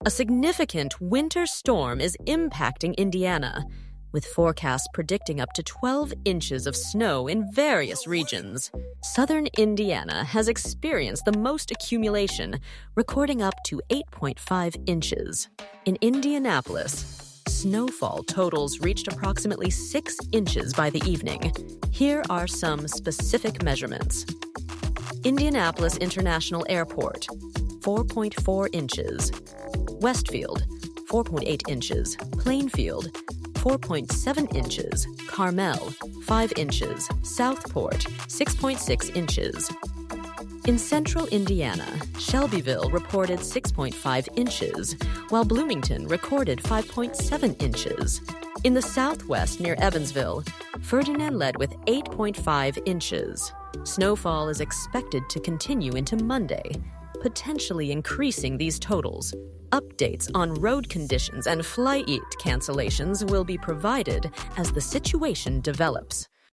A significant winter storm is impacting Indiana, with forecasts predicting up to 12 inches of snow in various regions. Southern Indiana has experienced the most accumulation, recording up to 8.5 inches. In Indianapolis, snowfall totals reached approximately 6 inches by the evening. Here are some specific measurements. Indianapolis International Airport, 4.4 inches. Westfield, 4.8 inches. Plainfield, 4.7 inches. Carmel, 5 inches. Southport, 6.6 inches. In central Indiana, Shelbyville reported 6.5 inches, while Bloomington recorded 5.7 inches. In the southwest near Evansville, Ferdinand led with 8.5 inches. Snowfall is expected to continue into Monday, potentially increasing these totals. Updates on road conditions and flight cancellations will be provided as the situation develops.